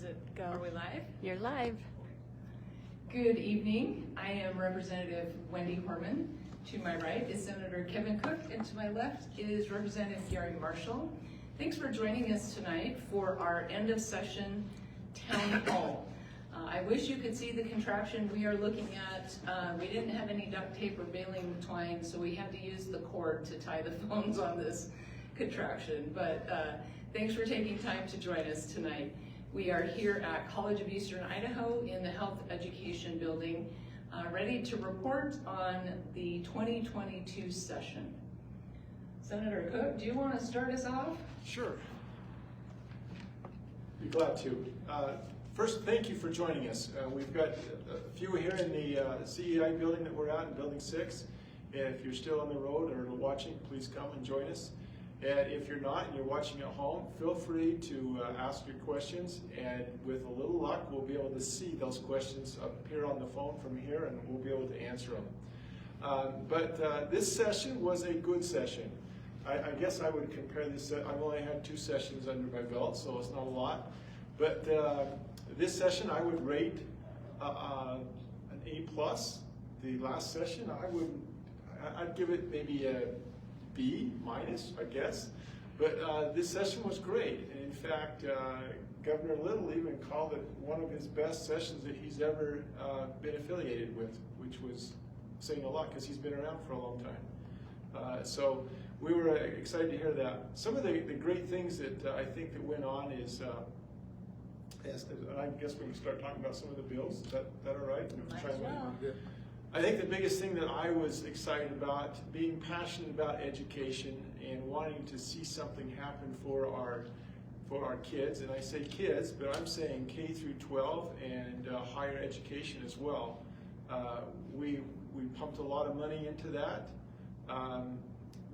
it go? Are we live? You're live. Good evening. I am Representative Wendy Horman. To my right is Senator Kevin Cook, and to my left is Representative Gary Marshall. Thanks for joining us tonight for our end of session town hall. I wish you could see the contraption we are looking at. We didn't have any duct tape or baling twine, so we had to use the cord to tie the phones on this contraption. But thanks for taking time to join us tonight. We are here at College of Eastern Idaho in the Health Education Building, ready to report on the 2022 session. Senator Cook, do you want to start us off? Sure. Be glad to. First, thank you for joining us. We've got a few here in the CEI building that we're at in Building 6. If you're still on the road or watching, please come and join us. And if you're not and you're watching at home, feel free to ask your questions, and with a little luck, we'll be able to see those questions appear on the phone from here, and we'll be able to answer them. But this session was a good session. I guess I would compare this, I've only had 2 sessions under my belt, so it's not a lot. But this session I would rate an A+. The last session I'd give it maybe a B-, I guess. But this session was great. And in fact, Governor Little even called it one of his best sessions that he's ever been affiliated with, which was saying a lot because he's been around for a long time. So we were excited to hear that. Some of the great things that I think that went on is, I guess we can start talking about some of the bills. Is that all right? Might as well. I think the biggest thing that I was excited about, being passionate about education and wanting to see something happen for our kids, and I say kids, but I'm saying K through 12 and higher education as well. We pumped a lot of money into that.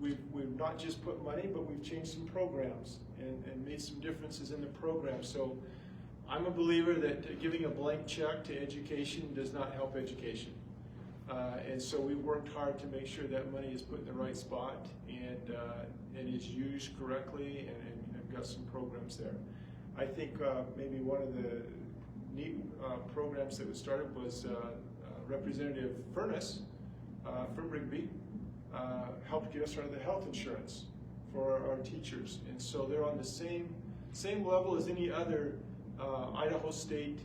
We've not just put money, but we've changed some programs and made some differences in the program. So I'm a believer that giving a blank check to education does not help education. And so we worked hard to make sure that money is put in the right spot and is used correctly, and have got some programs there. I think maybe one of the neat programs that was started was Representative Furness from Rigby helped get us started the health insurance for our teachers. And so they're on the same level as any other Idaho State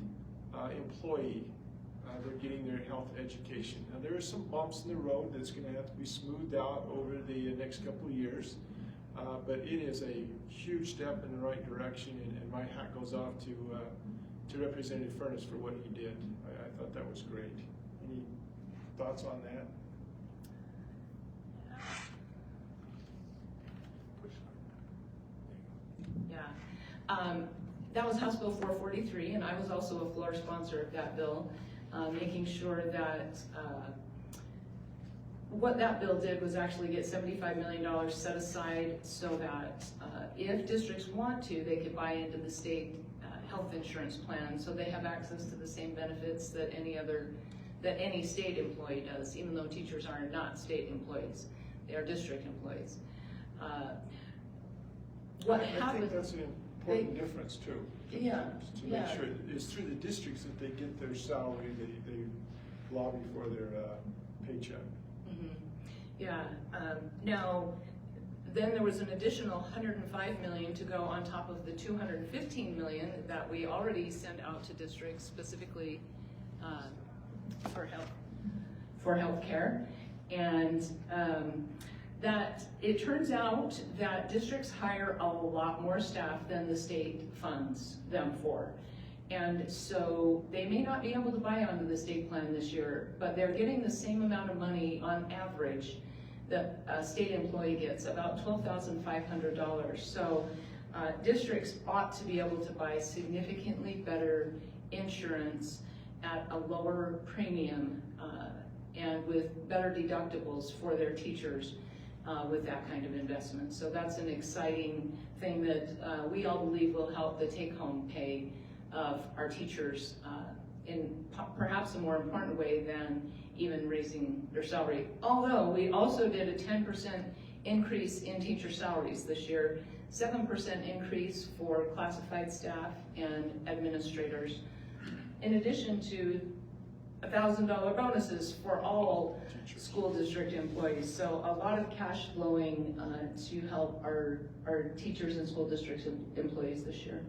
employee. They're getting their health education. Now there are some bumps in the road that's going to have to be smoothed out over the next couple of years, but it is a huge step in the right direction, and my hat goes off to Representative Furness for what he did. I thought that was great. Any thoughts on that? Yeah. That was House Bill 443, and I was also a floor sponsor of that bill. Making sure that what that bill did was actually get $75 million set aside so that if districts want to, they could buy into the state health insurance plan, so they have access to the same benefits that any state employee does, even though teachers are not state employees, they are district employees. I think that's an important difference too. To make sure it's through the districts that they get their salary, they lobby for their paycheck. Mm-hmm. Yeah. Now, then there was an additional $105 million to go on top of the $215 million that we already send out to districts specifically for health care, and that it turns out that districts hire a lot more staff than the state funds them for. And so they may not be able to buy onto the state plan this year, but they're getting the same amount of money on average that a state employee gets, about $12,500. So districts ought to be able to buy significantly better insurance at a lower premium and with better deductibles for their teachers. With that kind of investment. So that's an exciting thing that we all believe will help the take-home pay of our teachers in perhaps a more important way than even raising their salary. Although we also did a 10% increase in teacher salaries this year, 7% increase for classified staff and administrators, in addition to $1,000 bonuses for all school district employees. So a lot of cash flowing to help our teachers and school district employees this year.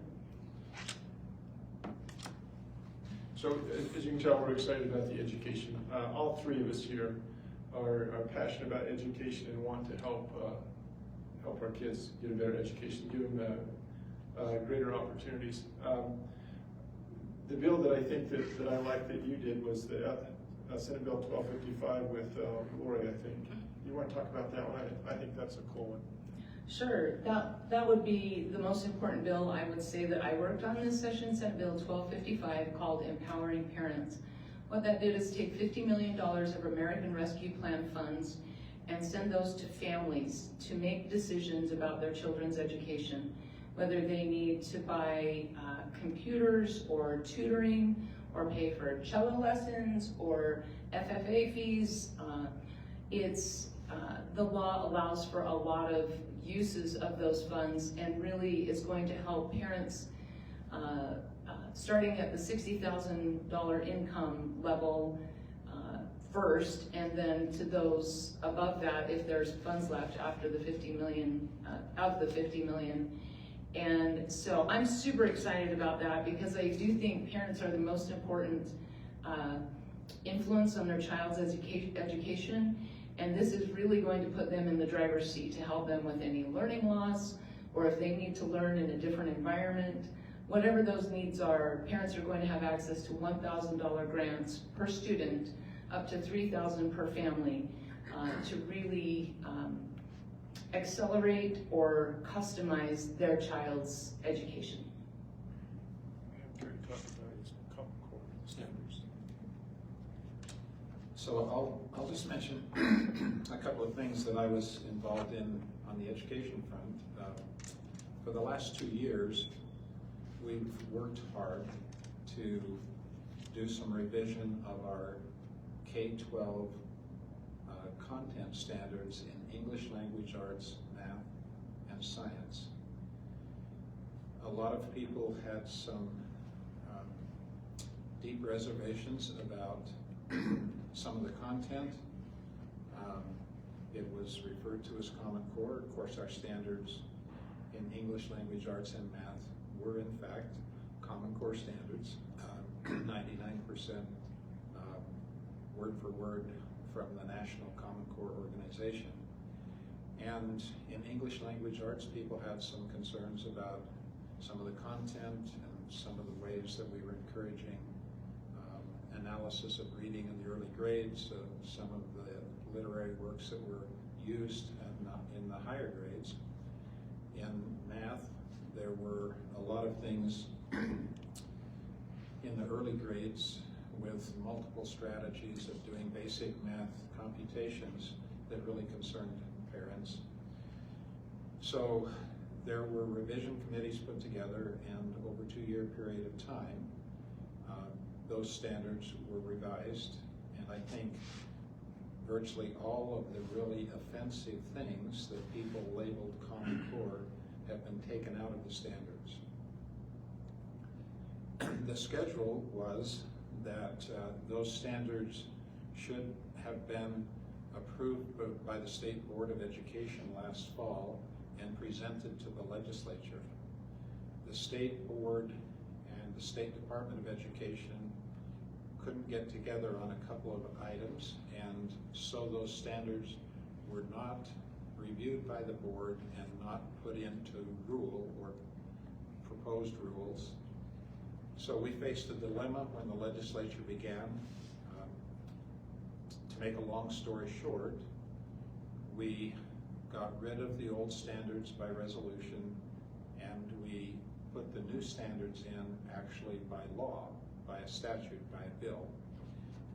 So as you can tell, we're excited about the education. All three of us here are passionate about education and want to help our kids get a better education, give them greater opportunities. The bill that I think that I like that you did was the Senate Bill 1255 with Lori, I think. You want to talk about that one? I think that's a cool one. Sure, that would be the most important bill I would say that I worked on this session, Senate Bill 1255, called Empowering Parents. What that did is take $50 million of American Rescue Plan funds and send those to families to make decisions about their children's education, whether they need to buy computers or tutoring or pay for cello lessons or FFA fees. The law allows for a lot of uses of those funds and really is going to help parents starting at the $60,000 income level first, and then to those above that if there's funds left after the 50 million, of the 50 million. And so I'm super excited about that because I do think parents are the most important influence on their child's education, and this is really going to put them in the driver's seat to help them with any learning loss, or if they need to learn in a different environment. Whatever those needs are, parents are going to have access to $1,000 grants per student, up to $3,000 per family, to really accelerate or customize their child's education. Gary talked about his Common Core standards. So I'll just mention a couple of things that I was involved in on the education front. For the last 2 years, we've worked hard to do some revision of our K-12 content standards in English language arts, math, and science. A lot of people had some deep reservations about some of the content. It was referred to as Common Core. Of course, our standards in English language arts and math were in fact Common Core standards, 99% word for word from the National Common Core organization. And in English language arts, people had some concerns about some of the content and some of the ways that we were encouraging analysis of reading in the early grades, some of the literary works that were used in the higher grades. In math, there were a lot of things in the early grades with multiple strategies of doing basic math computations that really concerned parents. So there were revision committees put together, and over a 2-year period of time, those standards were revised, and I think virtually all of the really offensive things that people labeled Common Core have been taken out of the standards. The schedule was that those standards should have been approved by the State Board of Education last fall and presented to the legislature. The State Board and the State Department of Education couldn't get together on a couple of items, and so those standards were not reviewed by the board and not put into rule or proposed rules. So we faced a dilemma when the legislature began. To make a long story short, we got rid of the old standards by resolution, and we put the new standards in actually by law, by a statute, by a bill.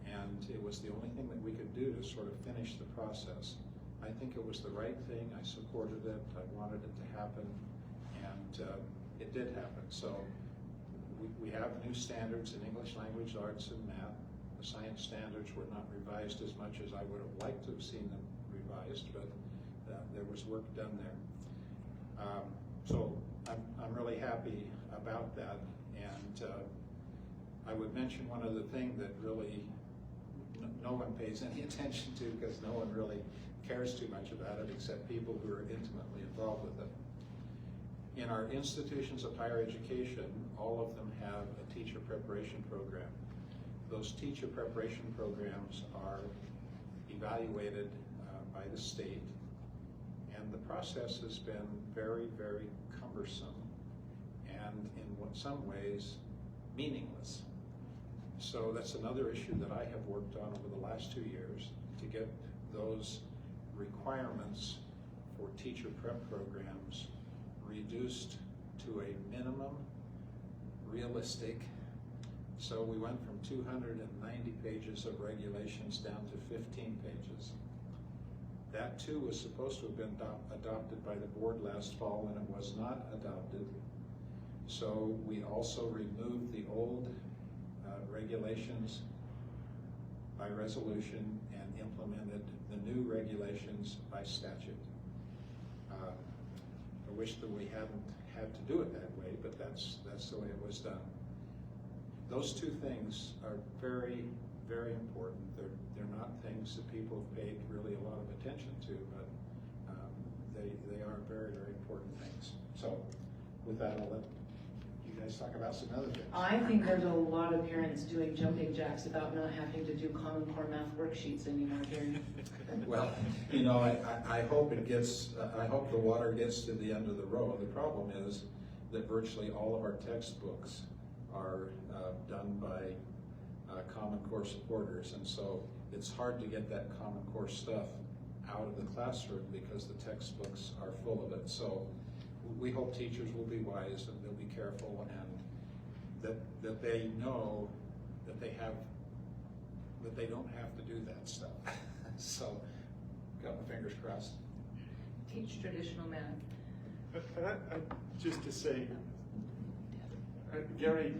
And it was the only thing that we could do to sort of finish the process. I think it was the right thing. I supported it. I wanted it to happen, and it did happen. So we have new standards in English language arts and math. The science standards were not revised as much as I would have liked to have seen them revised, but there was work done there. So I'm really happy about that. And I would mention one other thing that really no one pays any attention to, because no one really cares too much about it except people who are intimately involved with it. In our institutions of higher education, all of them have a teacher preparation program. Those teacher preparation programs are evaluated by the state, and the process has been very, very cumbersome and in some ways meaningless. So that's another issue that I have worked on over the last 2 years, to get those requirements for teacher prep programs reduced to a minimum, realistic. So we went from 290 pages of regulations down to 15 pages. That too was supposed to have been adopted by the board last fall, and it was not adopted. So we also removed the old regulations by resolution and implemented the new regulations by statute. I wish that we hadn't had to do it that way, but that's the way it was done. Those two things are very, very important. They're not things that people have paid really a lot of attention to, but they are very, very important things. So with that, I'll let you guys talk about some other things. I think there's a lot of parents doing jumping jacks about not having to do Common Core math worksheets anymore, Gary. Well, you know, I hope it gets, I hope the water gets to the end of the road. The problem is that virtually all of our textbooks are done by Common Core supporters, and so it's hard to get that Common Core stuff out of the classroom because the textbooks are full of it. So we hope teachers will be wise and they'll be careful, and that they know that they don't have to do that stuff. So, got my fingers crossed. Teach traditional math. Just to say, Gary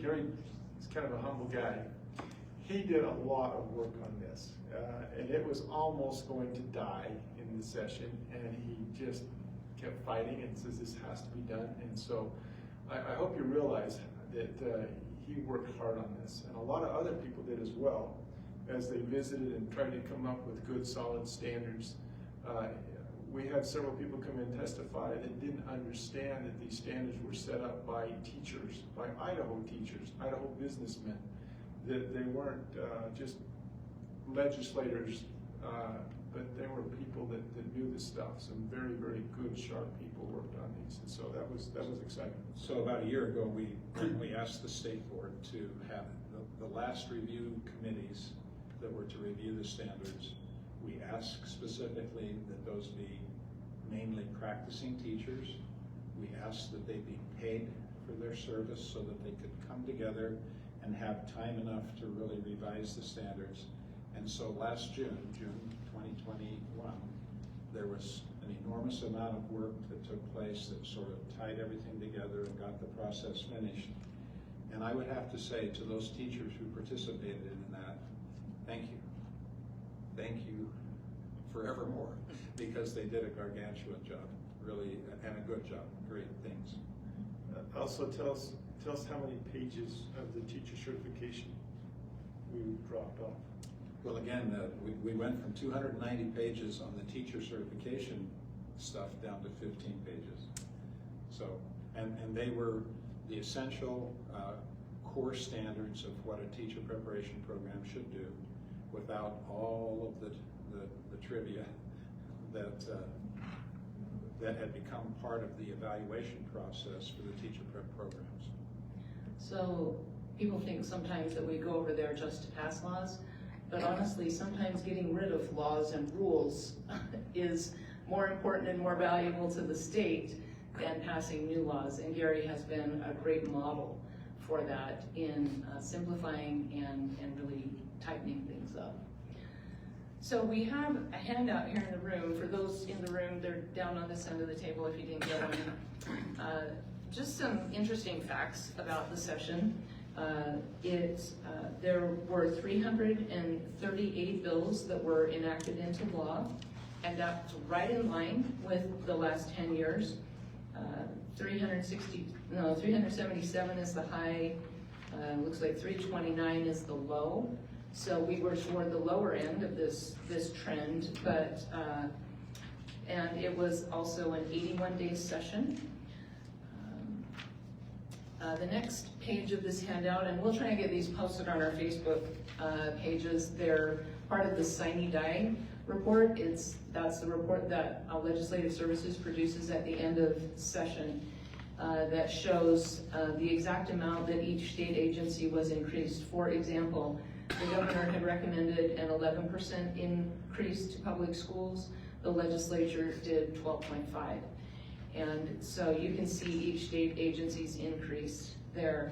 is kind of a humble guy. He did a lot of work on this, and it was almost going to die in the session, and he just kept fighting and says this has to be done. And so I hope you realize that he worked hard on this, and a lot of other people did as well, as they visited and tried to come up with good, solid standards. We had several people come in and testify that didn't understand that these standards were set up by teachers, by Idaho teachers, Idaho businessmen, that they weren't just legislators, but they were people that knew this stuff. Some very, very good, sharp people worked on these, and so that was exciting. So about a year ago, we asked the state board to have the last review committees that were to review the standards. We asked specifically that those be mainly practicing teachers. We asked that they be paid for their service so that they could come together and have time enough to really revise the standards. And so last June 2021, there was an enormous amount of work that took place that sort of tied everything together and got the process finished. And I would have to say to those teachers who participated in that, thank you. Thank you forevermore, because they did a gargantuan job, really, and a good job, great things. Also tell us how many pages of the teacher certification we dropped off. Well, again, we went from 290 pages on the teacher certification stuff down to 15 pages. So, and they were the essential core standards of what a teacher preparation program should do, without all of the trivia that had become part of the evaluation process for the teacher prep programs. So people think sometimes that we go over there just to pass laws, but honestly, sometimes getting rid of laws and rules is more important and more valuable to the state than passing new laws. And Gary has been a great model for that in simplifying and really tightening things up. So we have a handout here in the room. For those in the room, they're down on this end of the table if you didn't get one. Just some interesting facts about the session. There were 338 bills that were enacted into law, and that's right in line with the last 10 years. 377 is the high, looks like 329 is the low. So we were toward the lower end of this trend, but, and it was also an 81-day session. The next page of this handout, and we'll try and get these posted on our Facebook pages, they're part of the Sine Die report. That's the report that Legislative Services produces at the end of session that shows the exact amount that each state agency was increased. For example, the governor had recommended an 11% increase to public schools. The legislature did 12.5. And so you can see each state agency's increase there.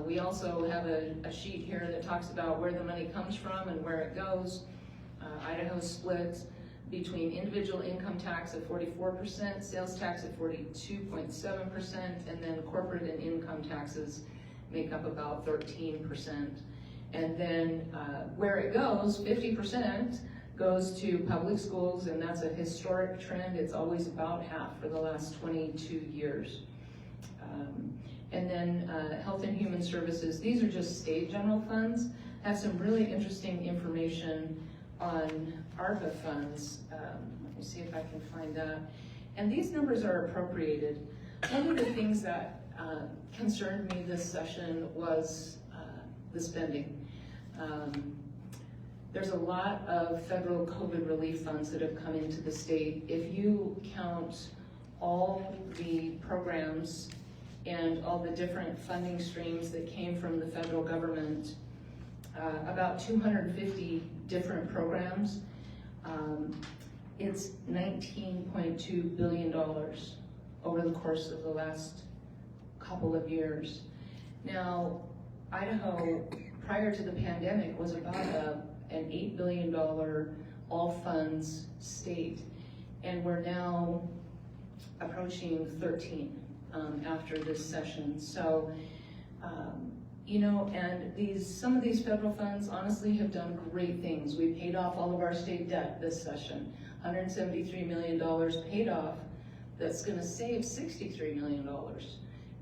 We also have a sheet here that talks about where the money comes from and where it goes. Idaho splits between individual income tax at 44%, sales tax at 42.7%, and then corporate and income taxes make up about 13%. And then where it goes, 50% goes to public schools, and that's a historic trend. It's always about half for the last 22 years. And then Health and Human Services, these are just state general funds, have some really interesting information on ARPA funds. Let me see if I can find that. And these numbers are appropriated. One of the things that concerned me this session was the spending. There's a lot of federal COVID relief funds that have come into the state. If you count all the programs and all the different funding streams that came from the federal government, about 250 different programs, it's $19.2 billion over the course of the last couple of years. Now, Idaho, prior to the pandemic, was about an $8 billion all funds state, and we're now approaching 13 after this session. So, you know, and some of these federal funds honestly have done great things. We paid off all of our state debt this session, $173 million paid off. That's going to save $63 million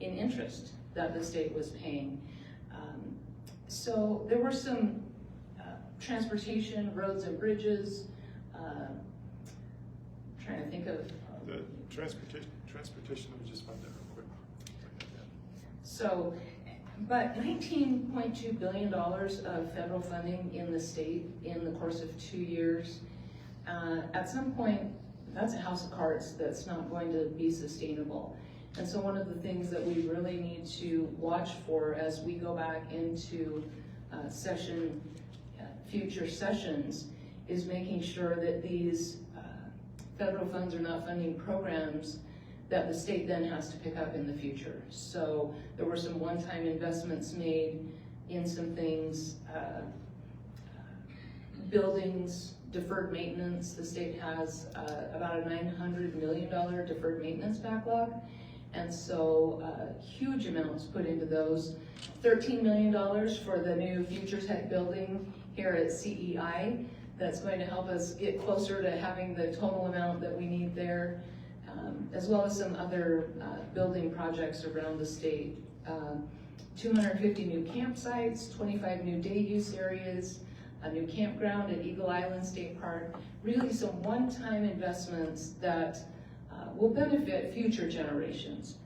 in interest that the state was paying. So there were some transportation, roads and bridges, trying to think of... The transportation, let me just find that real quick. So, but $19.2 billion of federal funding in the state in the course of 2 years, at some point, that's a house of cards that's not going to be sustainable. And so one of the things that we really need to watch for as we go back into future sessions is making sure that these federal funds are not funding programs that the state then has to pick up in the future. So there were some one-time investments made in some things, buildings, deferred maintenance. The state has about a $900 million deferred maintenance backlog. And so huge amounts put into those. $13 million for the new Future Tech building here at CEI. That's going to help us get closer to having the total amount that we need there, as well as some other building projects around the state. 250 new campsites, 25 new day use areas, a new campground at Eagle Island State Park. Really some one-time investments that will benefit future generations.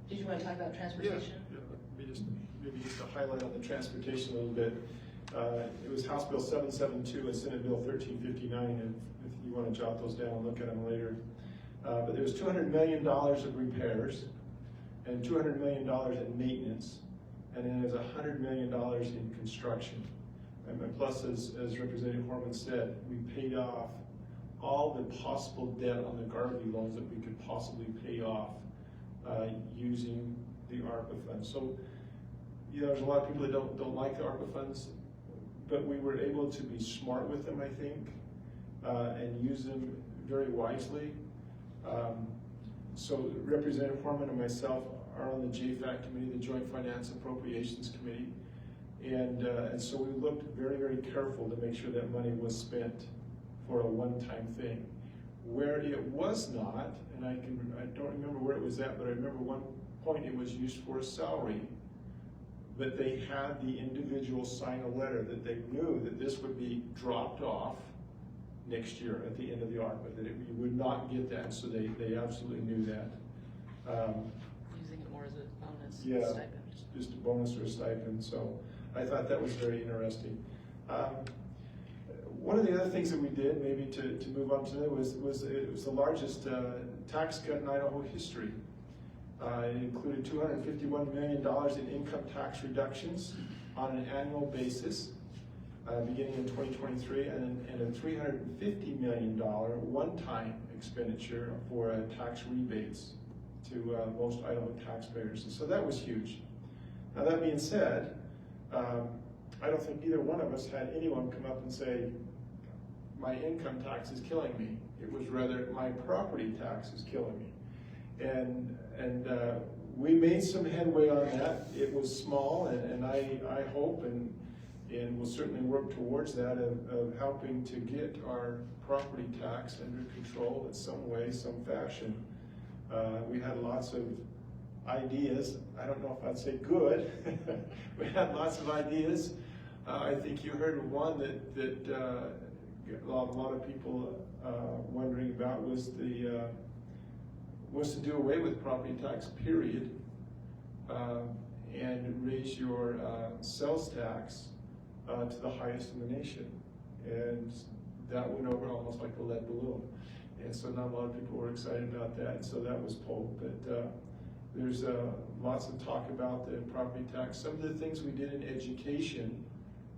Did you want to talk about transportation? Yeah. Maybe just to highlight on the transportation a little bit. It was House Bill 772 and Senate Bill 1359, and if you want to jot those down and look at them later. But there was $200 million of repairs and $200 million in maintenance, and then there's $100 million in construction. And plus, as Representative Horman said, we paid off all the possible debt on the Garvey loans that we could possibly pay off using the ARPA funds. So, you know, there's a lot of people that don't like the ARPA funds, but we were able to be smart with them, I think, and use them very wisely. So Representative Horman and myself are on the JFAC committee, the Joint Finance Appropriations Committee, and so we looked very, very careful to make sure that money was spent for a one-time thing. Where it was not, and I don't remember where it was at, but I remember one point it was used for a salary, but they had the individual sign a letter that they knew that this would be dropped off next year at the end of the ARPA, that you would not get that, so they absolutely knew that. Using it more as a bonus Yeah, stipend. just a bonus or a stipend, so I thought that was very interesting. One of the other things that we did, maybe to move on to, was it was the largest tax cut in Idaho history. It included $251 million in income tax reductions on an annual basis, beginning in 2023, and a $350 million one-time expenditure for tax rebates to most Idaho taxpayers. And so that was huge. Now that being said, I don't think either one of us had anyone come up and say, my income tax is killing me. It was rather, my property tax is killing me. And we made some headway on that. It was small, and I hope and will certainly work towards that of helping to get our property tax under control in some way, some fashion. We had lots of ideas. I don't know if I'd say good. We had lots of ideas. I think you heard of one that a lot of people wondering about was to do away with property tax, period, and raise your sales tax to the highest in the nation. And that went over almost like a lead balloon. And so not a lot of people were excited about that, and so that was pulled. But there's lots of talk about the property tax. Some of the things we did in education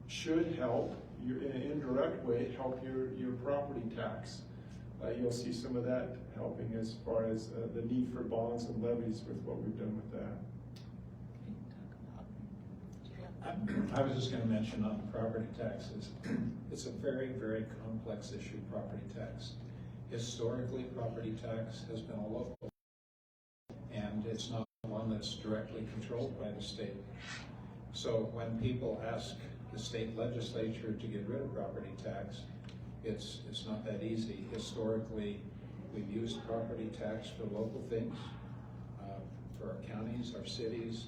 should help, in an indirect way, help your property tax. You'll see some of that helping as far as the need for bonds and levies with what we've done with that. I was just going to mention on property taxes, it's a very, very complex issue, property tax. Historically, property tax has been a local, and it's not one that's directly controlled by the state. So when people ask the state legislature to get rid of property tax, it's not that easy. Historically, we've used property tax for local things, for our counties, our cities,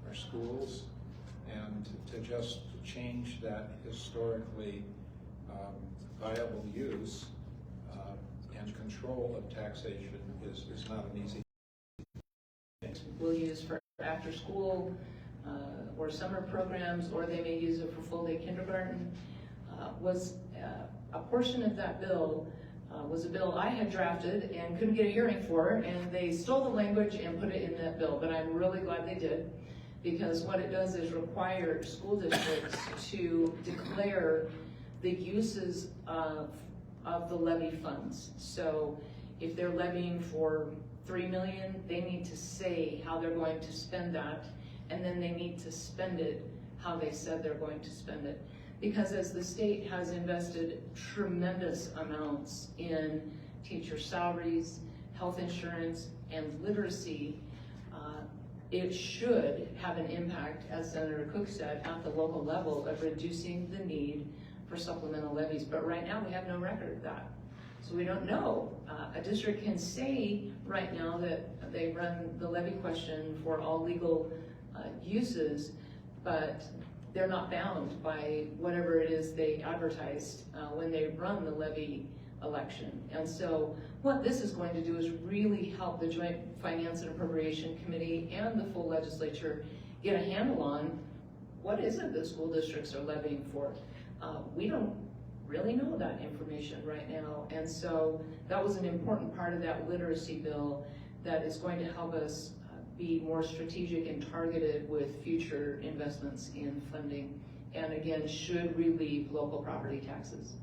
our schools, and to just change that historically viable use and control of taxation is not an easy thing. We'll use for after school or summer programs, or they may use it for full day kindergarten. A portion of that bill was a bill I had drafted and couldn't get a hearing for, and they stole the language and put it in that bill, but I'm really glad they did, because what it does is require school districts to declare the uses of the levy funds. So if they're levying for $3 million, they need to say how they're going to spend that, and then they need to spend it how they said they're going to spend it. Because as the state has invested tremendous amounts in teacher salaries, health insurance, and literacy, it should have an impact, as Senator Cook said, at the local level of reducing the need for supplemental levies. But right now we have no record of that. So we don't know. A district can say right now that they run the levy question for all legal uses, but they're not bound by whatever it is they advertised when they run the levy election. And so what this is going to do is really help the Joint Finance and Appropriation Committee and the full legislature get a handle on what is it that school districts are levying for. We don't really know that information right now. And so that was an important part of that literacy bill that is going to help us be more strategic and targeted with future investments in funding, and again, should relieve local property taxes.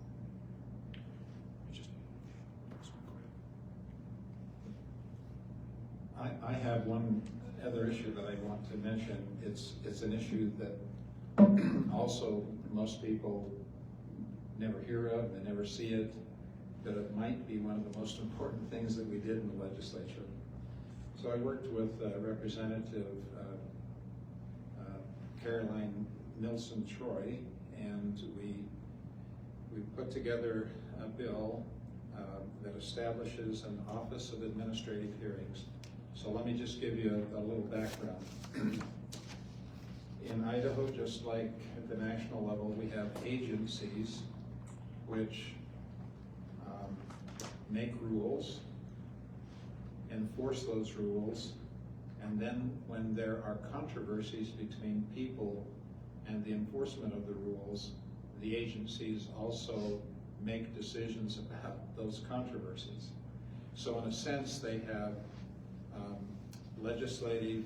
I have one other issue that I want to mention. It's an issue that also most people never hear of, they never see it, but it might be one of the most important things that we did in the legislature. So I worked with Representative Caroline Nilsson-Troy, and we put together a bill that establishes an Office of Administrative Hearings. So let me just give you a little background. In Idaho, just like at the national level, we have agencies which make rules, enforce those rules, and then when there are controversies between people and the enforcement of the rules, the agencies also make decisions about those controversies. So in a sense, they have legislative,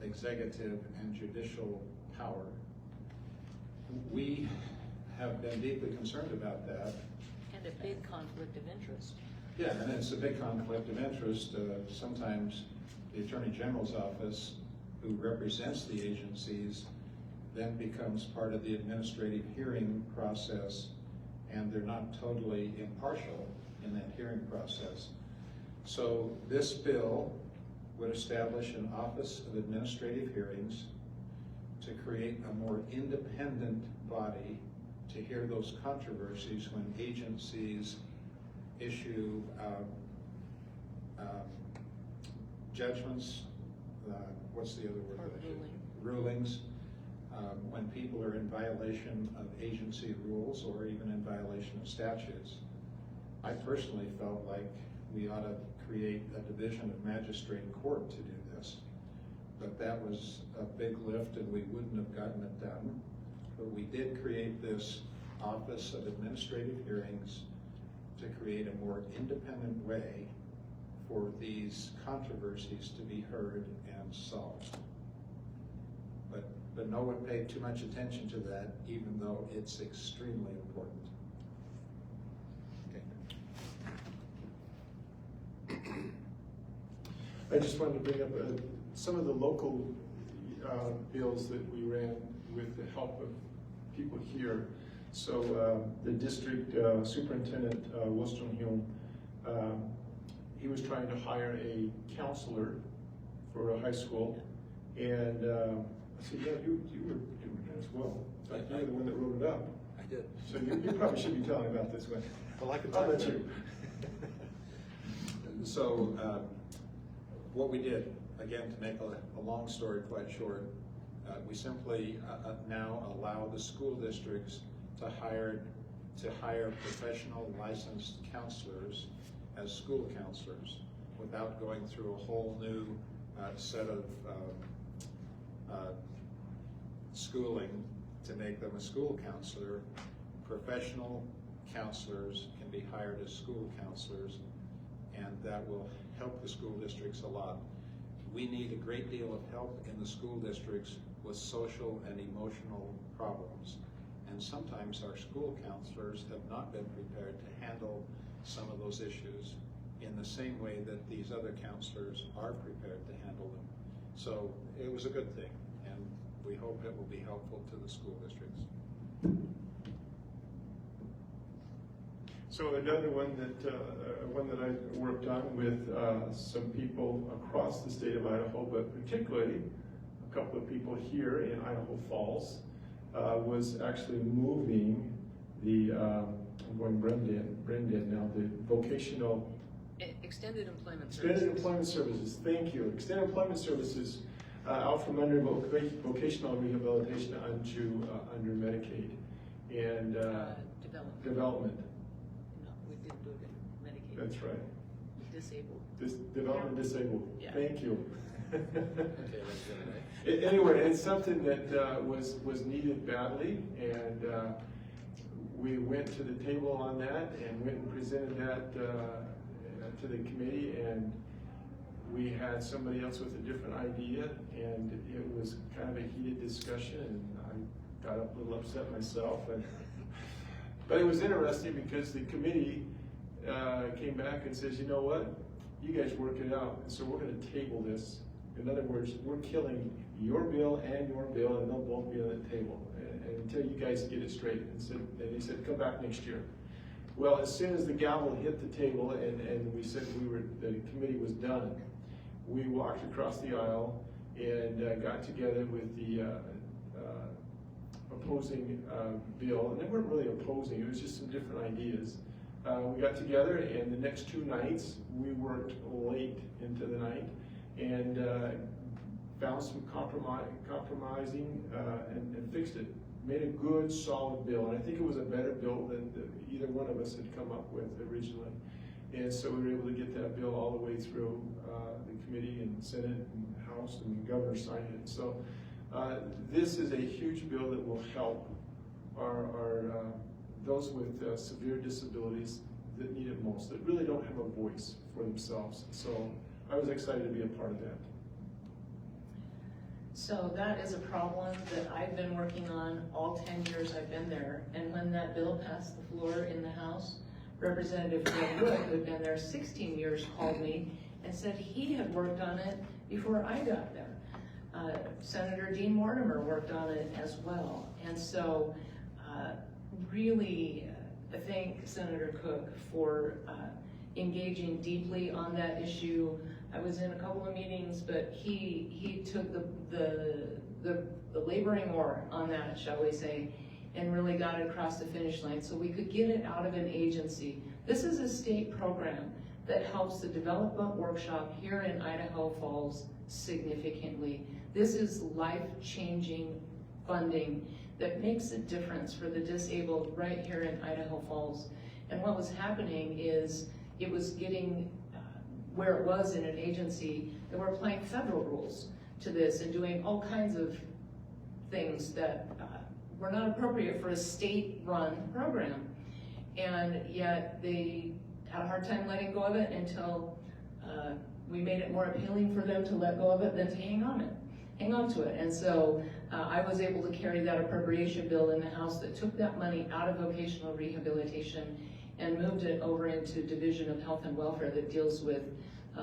executive, and judicial power. We have been deeply concerned about that. And a big conflict of interest. Yeah, and it's a big conflict of interest. Sometimes the Attorney General's office, who represents the agencies, then becomes part of the administrative hearing process, and they're not totally impartial in that hearing process. So this bill would establish an Office of Administrative Hearings to create a more independent body to hear those controversies when agencies issue judgments, what's the other word? Rulings, when people are in violation of agency rules or even in violation of statutes. I personally felt like we ought to create a division of magistrate court to do this, but that was a big lift and we wouldn't have gotten it done. But we did create this Office of Administrative Hearings to create a more independent way for these controversies to be heard and solved. But no one paid too much attention to that, even though it's extremely important. Okay. I just wanted to bring up some of the local bills that we ran with the help of people here. So the district superintendent, Wostenholm, he was trying to hire a counselor for a high school, and I said, yeah, you were doing that as well. You're the one that wrote it up. I did. So you probably should be telling about this one. Well, I can I'll talk let about you. So what we did, again, to make a long story quite short, we simply now allow the school districts to hire professional licensed counselors as school counselors without going through a whole new set of schooling to make them a school counselor. Professional counselors can be hired as school counselors, and that will help the school districts a lot. We need a great deal of help in the school districts with social and emotional problems. And sometimes our school counselors have not been prepared to handle some of those issues in the same way that these other counselors are prepared to handle them. So it was a good thing, and we hope it will be helpful to the school districts. So another one that I worked on with some people across the state of Idaho, but particularly a couple of people here in Idaho Falls, was actually moving the, I'm going Brendan now, the vocational Extended employment services. Extended Employment Services, thank you. Extended Employment Services out from under vocational rehabilitation under Medicaid and development. No, we didn't do it in Medicaid. That's right. Disabled. Development disabled. Yeah. Thank you. Okay, that's good, right? Anyway, it's something that was needed badly, and we went to the table on that and went and presented that to the committee, and we had somebody else with a different idea, and it was kind of a heated discussion, and I got a little upset myself. But it was interesting because the committee came back and says, you know what, you guys work it out, and so we're going to table this. In other words, we're killing your bill and your bill, and they'll both be on the table and until you guys get it straight. And he said, come back next year. Well, as soon as the gavel hit the table and we said the committee was done, we walked across the aisle and got together with the opposing bill, and they weren't really opposing, it was just some different ideas. we got together, and the next 2 nights, we worked late into the night, and found some compromising and fixed it. Made a good, solid bill, and I think it was a better bill than either one of us had come up with originally. And so we were able to get that bill all the way through the committee and Senate and House, and the governor signed it. So this is a huge bill that will help our those with severe disabilities that need it most, that really don't have a voice for themselves. So I was excited to be a part of that. So that is a problem that I've been working on all 10 years I've been there. And when that bill passed the floor in the House, Representative Greg Wood, who had been there 16 years, called me and said he had worked on it before I got there. Senator Dean Mortimer worked on it as well. And so really thank Senator Cook for engaging deeply on that issue. I was in a couple of meetings, but he took the laboring oar on that, shall we say, and really got it across the finish line so we could get it out of an agency. This is a state program that helps the development workshop here in Idaho Falls significantly. This is life-changing funding that makes a difference for the disabled right here in Idaho Falls. And what was happening is it was getting where it was in an agency that were applying federal rules to this and doing all kinds of things that were not appropriate for a state-run program. And yet they had a hard time letting go of it until we made it more appealing for them to let go of it than to hang on to it. And so I was able to carry that appropriation bill in the House that took that money out of vocational rehabilitation and moved it over into Division of Health and Welfare that deals with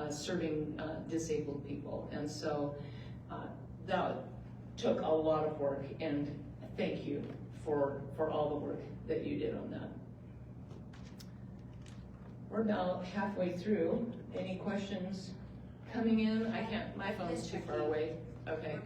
serving disabled people. And so that took a lot of work, and thank you for all the work that you did on that. We're about halfway through. Any questions coming in? I can't, my phone's too far away. Okay.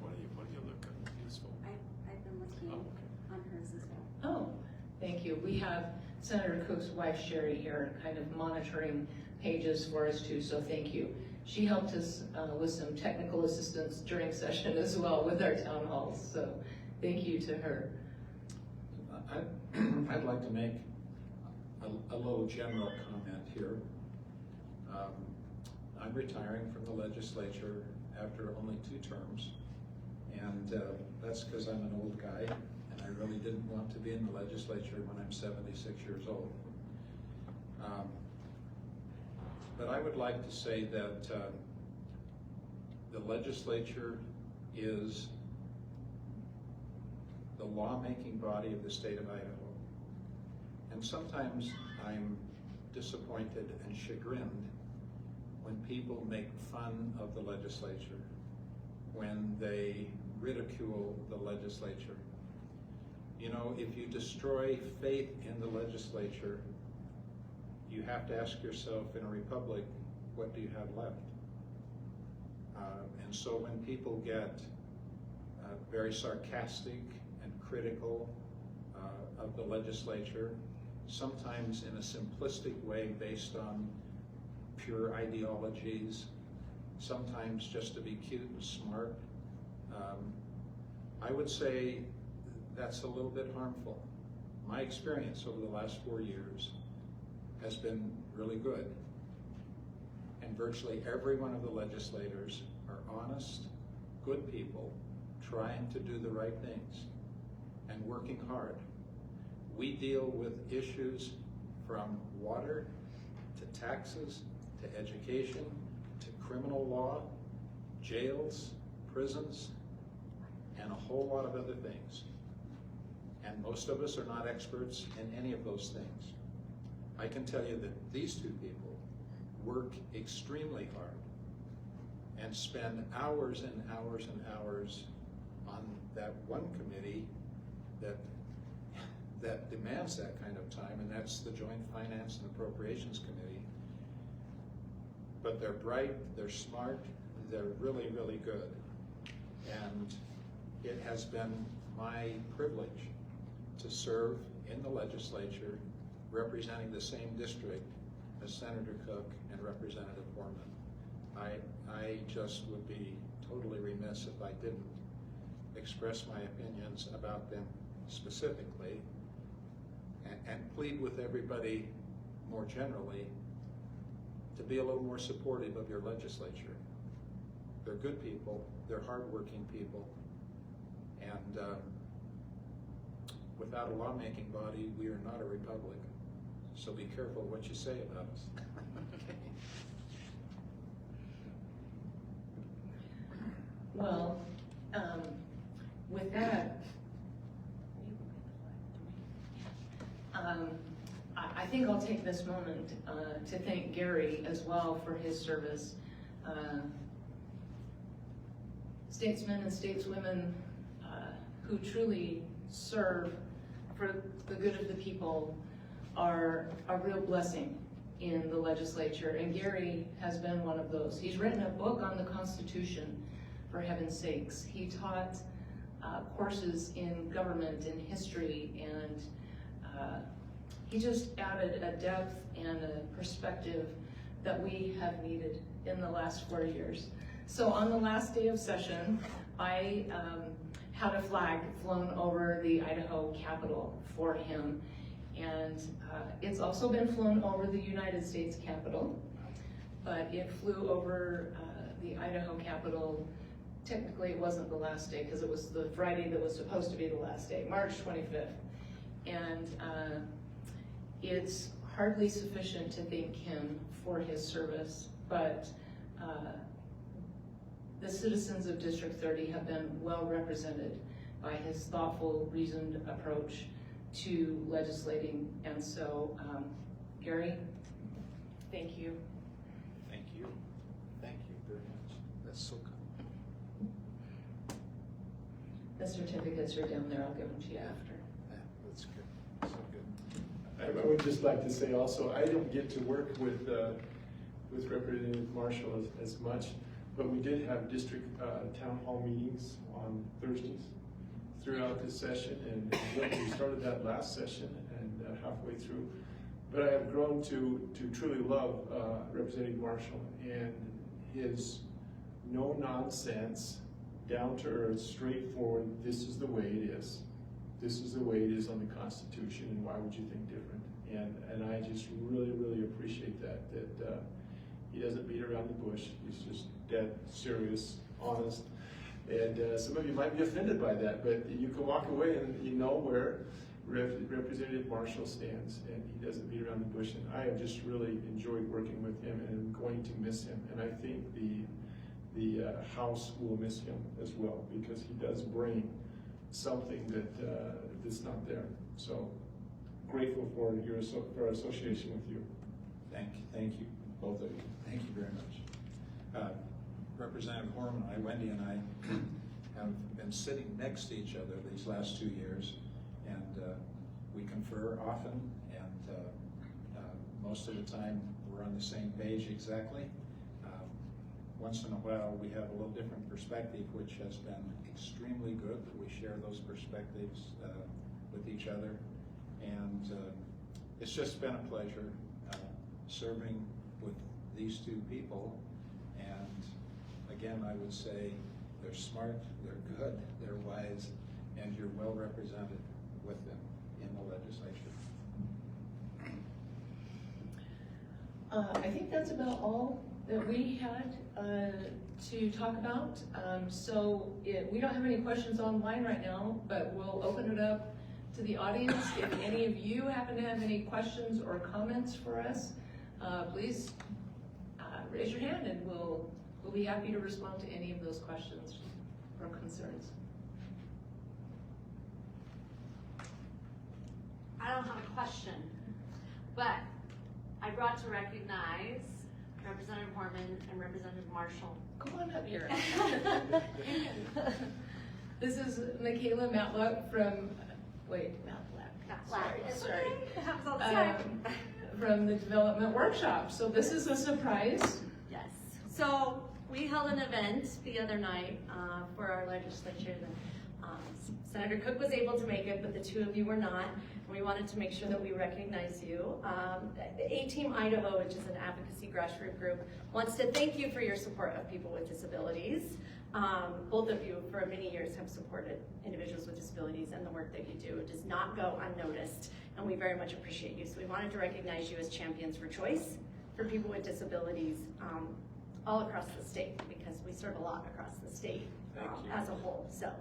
What do you look useful? I've been looking on hers as well. Oh, thank you. We have Senator Cook's wife, Sherry, here kind of monitoring pages for us too, so thank you. She helped us with some technical assistance during session as well with our town halls, so thank you to her. I'd like to make a little general comment here. I'm retiring from the legislature after only 2 terms, and that's because I'm an old guy, and I really didn't want to be in the legislature when I'm 76 years old. But I would like to say that the legislature is the lawmaking body of the state of Idaho. And sometimes I'm disappointed and chagrined when people make fun of the legislature, when they ridicule the legislature. You know, if you destroy faith in the legislature, you have to ask yourself, in a republic, what do you have left? And so when people get very sarcastic and critical of the legislature, sometimes in a simplistic way based on pure ideologies, sometimes just to be cute and smart, I would say that's a little bit harmful. My experience over the last 4 years has been really good. And virtually every one of the legislators are honest, good people, trying to do the right things and working hard. We deal with issues from water to taxes, to education, to criminal law, jails, prisons, and a whole lot of other things. And most of us are not experts in any of those things. I can tell you that these 2 people work extremely hard and spend hours and hours and hours on that one committee that demands that kind of time, and that's the Joint Finance and Appropriations Committee. But they're bright, they're smart, they're really, really good. And it has been my privilege to serve in the legislature representing the same district as Senator Cook and Representative Horman. I just would be totally remiss if I didn't express my opinions about them specifically and plead with everybody more generally to be a little more supportive of your legislature. They're good people, they're hardworking people, and without a lawmaking body, we are not a republic. So be careful what you say about us. Well, with that, I think I'll take this moment to thank Gary as well for his service. Statesmen and stateswomen who truly serve for the good of the people are a real blessing in the legislature, and Gary has been one of those. He's written a book on the Constitution, for heaven's sakes. He taught courses in government and history, and he just added a depth and a perspective that we have needed in the last 4 years. So on the last day of session, I had a flag flown over the Idaho Capitol for him, and it's also been flown over the United States Capitol, but it flew over the Idaho Capitol. Technically, it wasn't the last day because it was the Friday that was supposed to be the last day, March 25th. And it's hardly sufficient to thank him for his service, but the citizens of District 30 have been well represented by his thoughtful, reasoned approach to legislating. And so, Gary, thank you. Thank you. Thank you very much. That's so kind. The certificates are down there. I'll give them to you after. Yeah, that's good. So good. I would just like to say also, I didn't get to work with Representative Marshall as much, but we did have district town hall meetings on Thursdays throughout this session, and we started that last session and halfway through. But I have grown to truly love Representative Marshall and his no-nonsense, down-to-earth, straightforward, this is the way it is. This is the way it is on the Constitution, and why would you think different? And I just really, really appreciate that he doesn't beat around the bush. He's just dead serious, honest. And some of you might be offended by that, but you can walk away and you know where Representative Marshall stands, and he doesn't beat around the bush. And I have just really enjoyed working with him, and I'm going to miss him. And I think the House will miss him as well, because he does bring something that's not there. So grateful for our association with you. Thank you, both of you. Thank you very much. Representative Horman, Wendy and I have been sitting next to each other these last 2 years, and we confer often, and most of the time we're on the same page exactly. Once in a while we have a little different perspective, which has been extremely good. We share those perspectives with each other, and it's just been a pleasure serving with these two people. And again, I would say they're smart, they're good, they're wise, and you're well represented with them in the legislature. I think that's about all that we had to talk about. We don't have any questions online right now, but we'll open it up to the audience. If any of you happen to have any questions or comments for us, please raise your hand, and we'll be happy to respond to any of those questions or concerns. I don't have a question, but I brought to recognize Representative Horman and Representative Marshall. Come on up here. This is Michaela Matlock from, sorry. It happens all the time. From the Development Workshop. So this is a surprise. Yes. So we held an event the other night for our legislature. Senator Cook was able to make it, but the two of you were not. We wanted to make sure that we recognize you. The A-Team Idaho, which is an advocacy grassroots group, wants to thank you for your support of people with disabilities. Both of you for many years have supported individuals with disabilities, and the work that you do does not go unnoticed, and we very much appreciate you. So we wanted to recognize you as champions for choice for people with disabilities all across the state, because we serve a lot across the state as a whole. So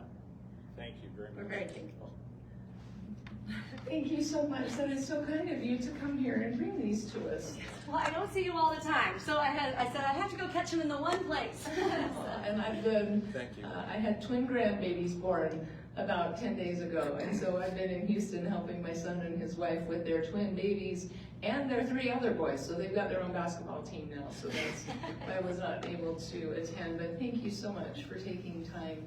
Thank you very much. we're very thankful. Thank you so much. That is so kind of you to come here and bring these to us. Well, I don't see you all the time, so I said I have to go catch them in the one place. And I've been, Thank you. I had twin grandbabies born about 10 days ago, and so I've been in Houston helping my son and his wife with their twin babies and their 3 other boys, so they've got their own basketball team now, so that's why I was not able to attend, but thank you so much for taking time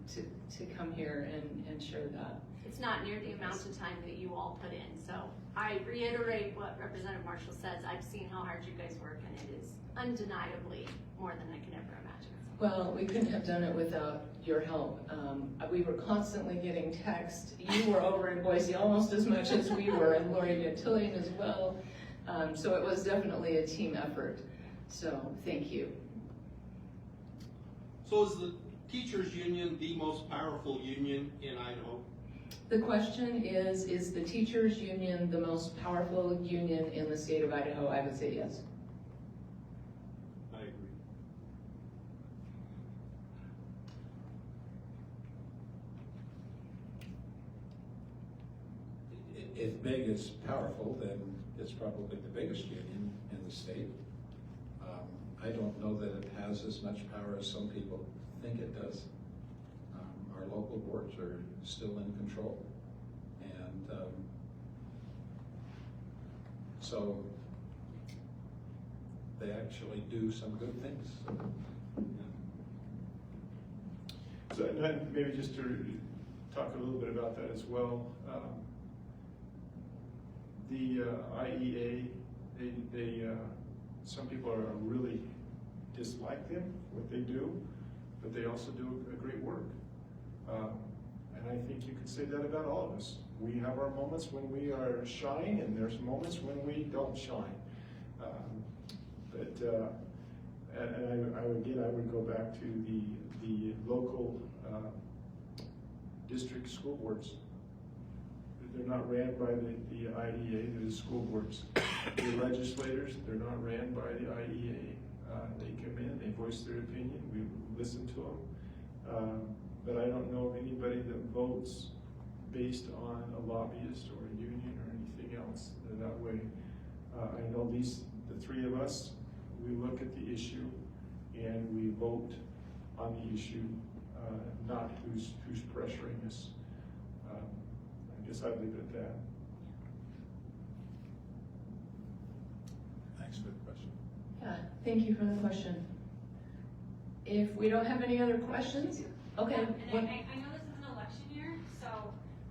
to come here and share that. It's not near the amount of time that you all put in, so I reiterate what Representative Marshall says. I've seen how hard you guys work, and it is undeniably more than I can ever imagine. Well, we couldn't have done it without your help. We were constantly getting texts. You were over in Boise almost as much as we were, and Lori Gentilian as well. So it was definitely a team effort. So thank you. So is the teachers union the most powerful union in Idaho? The question is the teachers union the most powerful union in the state of Idaho? I would say yes. I agree. If big is powerful, then it's probably the biggest union in the state. I don't know that it has as much power as some people think it does. Our local boards are still in control. And so they actually do some good things. So, and then maybe just to talk a little bit about that as well. The IEA, some people are really dislike them, what they do, but they also do a great work. And I think you could say that about all of us. We have our moments when we are shine, and there's moments when we don't shine. And I would go back to the local district school boards. They're not ran by the IEA, they're the school boards. The legislators, they're not ran by the IEA. They come in, they voice their opinion, we listen to them. But I don't know of anybody that votes based on a lobbyist or a union or anything else that way. I know the 3 of us, we look at the issue and we vote on the issue, not who's pressuring us. I guess I'd leave it at that. Thanks for the question. Yeah, thank you for the question. If we don't have any other questions, okay. And I know this is an election year, so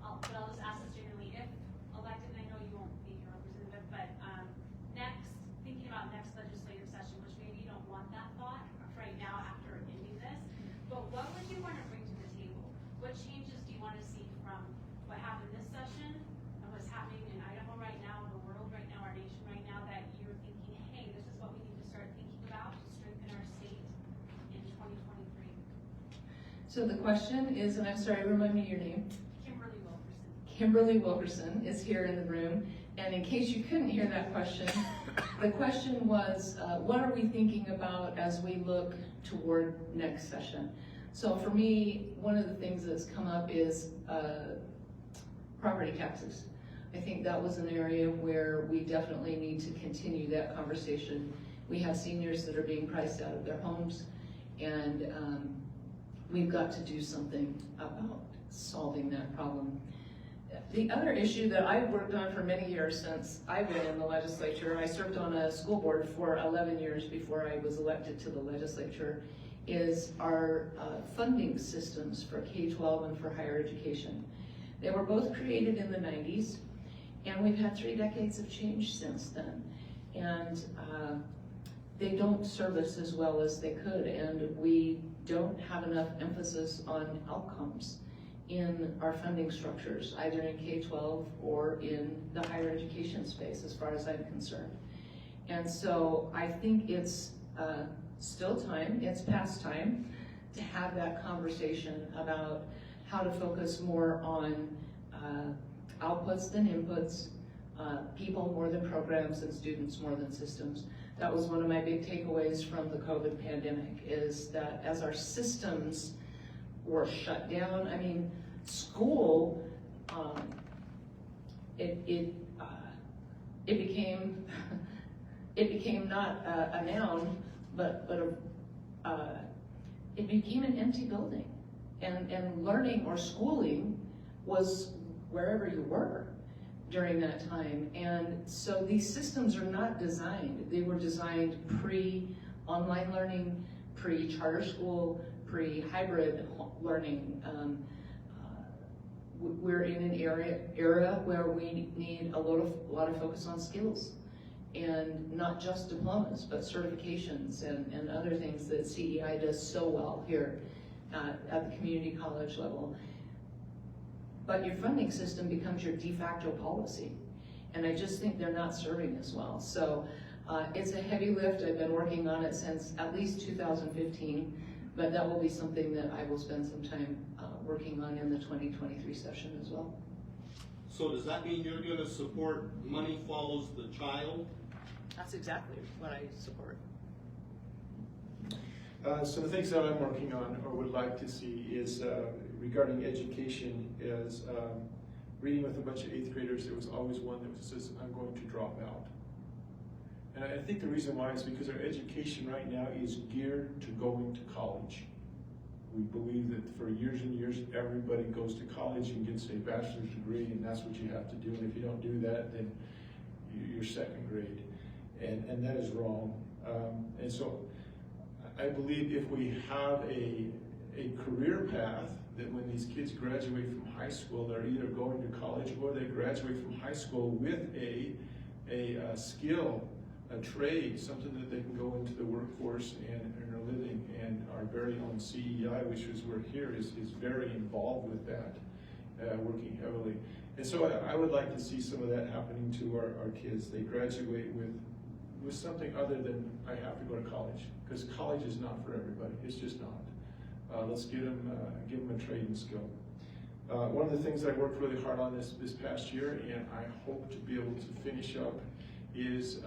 I'll just ask this generally. If elected, and I know you won't be here, Representative, but thinking about next legislative session, which maybe you don't want that thought right now after ending this, but what would you want to bring to the table? What changes do you want to see from what happened this session and what's happening in Idaho right now, in the world right now, our nation right now, that you're thinking, hey, this is what we need to start thinking about to strengthen our state in 2023? So the question is, and I'm sorry, remind me your name. Kimberly Wilkerson. Kimberly Wilkerson is here in the room. And in case you couldn't hear that question, the question was, what are we thinking about as we look toward next session? So for me, one of the things that's come up is property taxes. I think that was an area where we definitely need to continue that conversation. We have seniors that are being priced out of their homes, and we've got to do something about solving that problem. The other issue that I've worked on for many years since I've been in the legislature, I served on a school board for 11 years before I was elected to the legislature, is our funding systems for K-12 and for higher education. They were both created in the 90s, and we've had 3 decades of change since then. And they don't service as well as they could, and we don't have enough emphasis on outcomes in our funding structures, either in K-12 or in the higher education space, as far as I'm concerned. And so I think it's still time, it's past time, to have that conversation about how to focus more on outputs than inputs, people more than programs, and students more than systems. That was one of my big takeaways from the COVID pandemic, is that as our systems were shut down, I mean, school, it became it became not a noun, but it became an empty building, and learning or schooling was wherever you were during that time. And so these systems are not designed. They were designed pre-online learning, pre-charter school, pre-hybrid learning. We're in an era where we need a lot of focus on skills, and not just diplomas, but certifications and other things that CEI does so well here at the community college level. But your funding system becomes your de facto policy, and I just think they're not serving us well. So it's a heavy lift. I've been working on it since at least 2015, but that will be something that I will spend some time working on in the 2023 session as well. So does that mean you're gonna support money follows the child? That's exactly what I support. So the things that I'm working on or would like to see is regarding education is reading with a bunch of 8th graders. There was always one that says, I'm going to drop out. And I think the reason why is because our education right now is geared to going to college. We believe that for years and years, everybody goes to college and gets a bachelor's degree, and that's what you have to do. And if you don't do that, then you're second grade. And that is wrong. And so I believe if we have a career path, that when these kids graduate from high school, they're either going to college or they graduate from high school with a skill, a trade, something that they can go into the workforce and earn a living. And our very own CEI, which is we're here, is very involved with that, working heavily. And so I would like to see some of that happening to our kids. They graduate with something other than I have to go to college, because college is not for everybody. It's just not. Let's give them a trade and skill. One of the things I worked really hard on this past year, and I hope to be able to finish up, is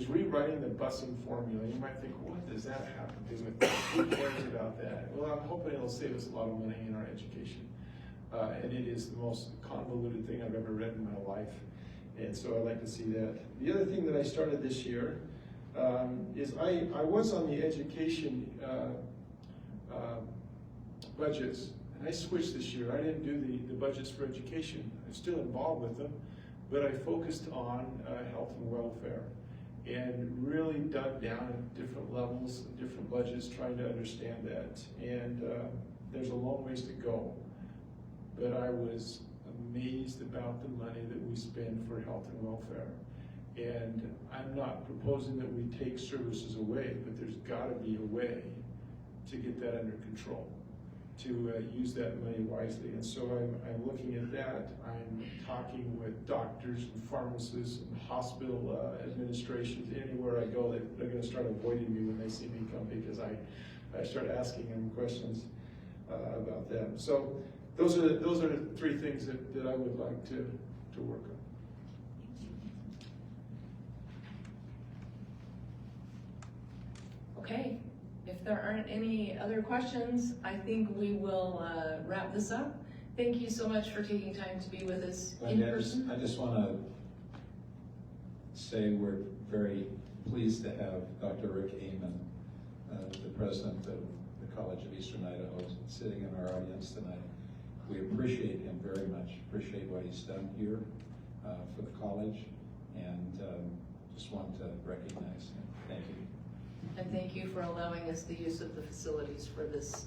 rewriting the busing formula. You might think, what does that have to do with it? Who cares about that? Well, I'm hoping it'll save us a lot of money in our education. And it is the most convoluted thing I've ever read in my life. And so I'd like to see that. The other thing that I started this year is I was on the education budgets, and I switched this year. I didn't do the budgets for education. I'm still involved with them, but I focused on health and welfare, and really dug down at different levels, different budgets, trying to understand that. And there's a long ways to go, but I was amazed about the money that we spend for health and welfare. And I'm not proposing that we take services away, but there's gotta be a way to get that under control, to use that money wisely. And so I'm looking at that. I'm talking with doctors and pharmacists and hospital administrations. Anywhere I go, they're gonna start avoiding me when they see me come, because I start asking them questions about them. So those are the three things that I would like to work on. Okay, if there aren't any other questions, I think we will wrap this up. Thank you so much for taking time to be with us in person. I just want to say we're very pleased to have Dr. Rick Amon, the president of the College of Eastern Idaho, sitting in our audience tonight. We appreciate him very much, appreciate what he's done here for the college, and just want to recognize him. Thank you. And thank you for allowing us the use of the facilities for this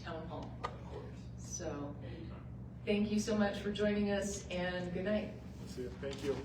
town hall. So, thank you so much for joining us, and good night. Thank you.